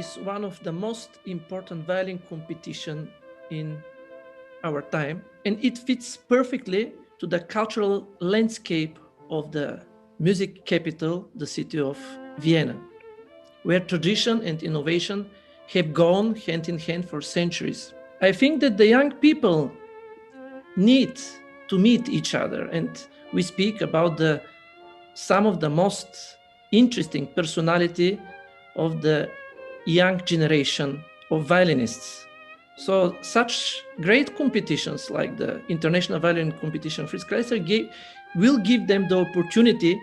is one of the most important violin competition in our time, and it fits perfectly to the cultural landscape of the music capital, the city of Vienna, where tradition and innovation have gone hand in hand for centuries. I think that the young people need to meet each other, and we speak about some of the most interesting personality of the young generation of violinists. So such great competitions like the International Violin Competition Fritz Kreisler will give them the opportunity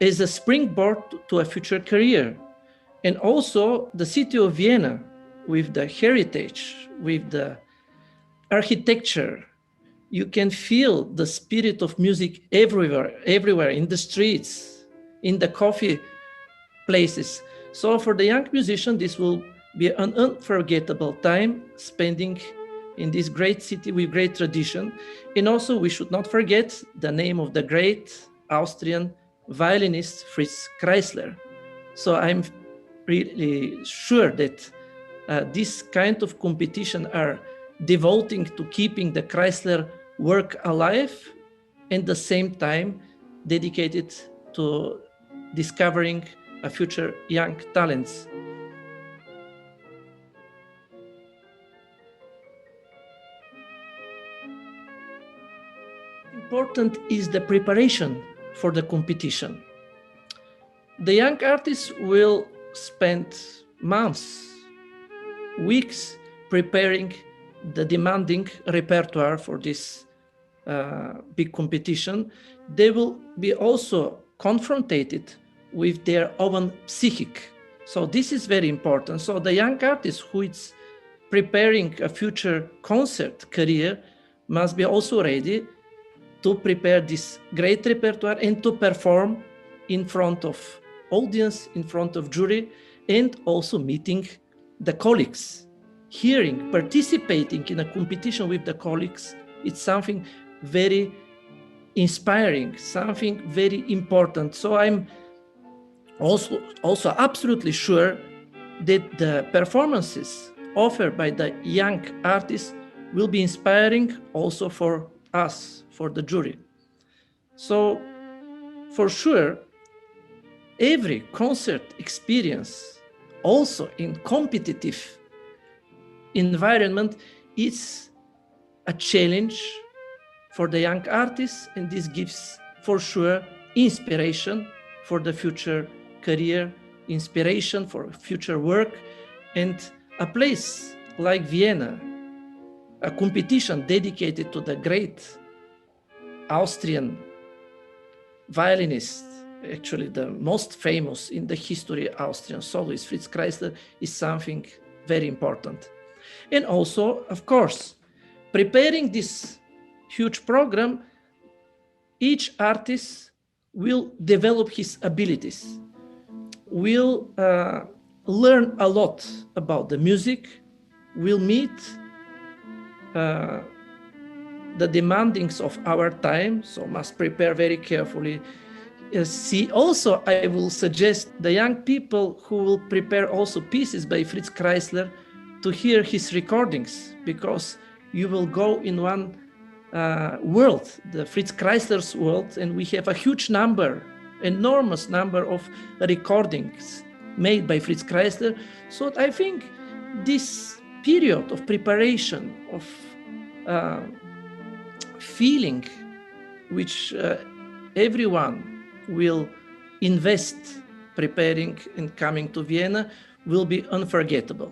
as a springboard to a future career. And also the city of Vienna, with the heritage, with the architecture, you can feel the spirit of music everywhere in the streets, in the coffee places. So for the young musician, this will be an unforgettable time spending in this great city with great tradition. And also we should not forget the name of the great Austrian violinist Fritz Kreisler. So I'm really sure that this kind of competition are devoting to keeping the Kreisler work alive, and at the same time dedicated to discovering a future young talents. Important is the preparation for the competition. The young artists will spend months, weeks preparing the demanding repertoire for this big competition. They will be also confronted with their own psychic. So this is very important. So the young artist who is preparing a future concert career must be also ready to prepare this great repertoire and to perform in front of audience, in front of jury, and also meeting the colleagues. Hearing, participating in a competition with the colleagues, it's something very inspiring, something very important. So I'm also absolutely sure that the performances offered by the young artists will be inspiring also for us, for the jury. So for sure, every concert experience, also in competitive environment, is a challenge for the young artists, and this gives for sure inspiration for the future career, inspiration for future work. And a place like Vienna, a competition dedicated to the great Austrian violinist, actually the most famous in the history Austrian soloist, Fritz Kreisler, is something very important. And also, of course, preparing this huge program, each artist will develop his abilities, will learn a lot about the music, will meet the demandings of our time, so must prepare very carefully. Also, I will suggest the young people who will prepare also pieces by Fritz Kreisler to hear his recordings, because you will go in one world, the Fritz Kreisler's world, and we have a huge number, enormous number of recordings made by Fritz Kreisler. So I think this period of preparation, of feeling, which everyone will invest preparing and coming to Vienna, will be unforgettable.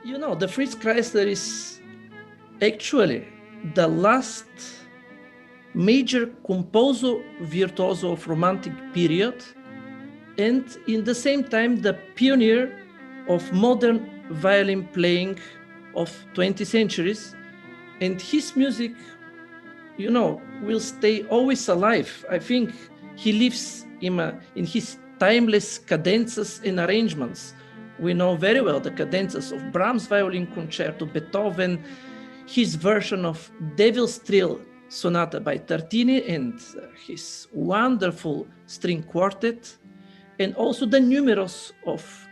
You know, the Fritz Kreisler is actually the last major composer virtuoso of Romantic period, and in the same time the pioneer of modern violin playing of 20th centuries. And his music, you know, will stay always alive. I think he lives in his timeless cadences and arrangements. We know very well the cadences of Brahms' Violin Concerto, Beethoven, his version of Devil's Thrill Sonata by Tartini and his wonderful string quartet, and also the numerous of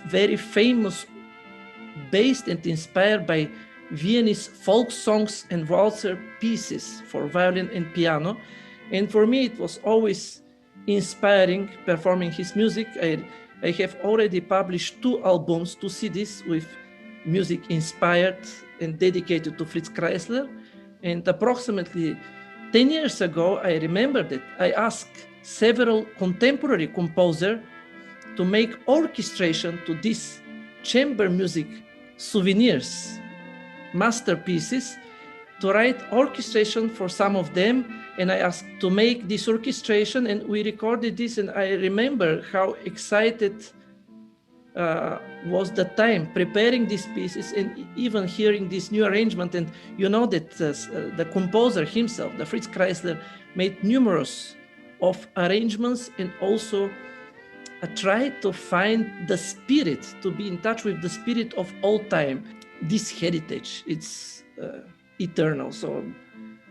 very famous, based and inspired by Viennese folk songs and waltzer pieces for violin and piano. And for me, it was always inspiring performing his music. I have already published 2 albums, 2 CDs with music inspired and dedicated to Fritz Kreisler. And approximately 10 years ago, I remember that I asked several contemporary composers to make orchestration to these chamber music souvenirs, masterpieces, to write orchestration for some of them. And I asked to make this orchestration, and we recorded this. And I remember how excited was the time preparing these pieces and even hearing this new arrangement. And you know that the composer himself, the Fritz Kreisler, made numerous of arrangements and also tried to find the spirit, to be in touch with the spirit of old time. This heritage, it's eternal. So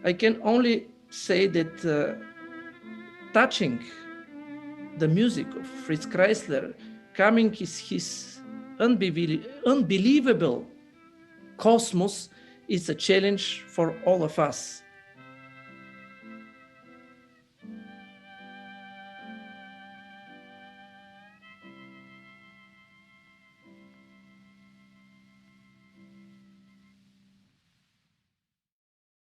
I can only say that touching the music of Fritz Kreisler, coming his unbelievable cosmos, is a challenge for all of us.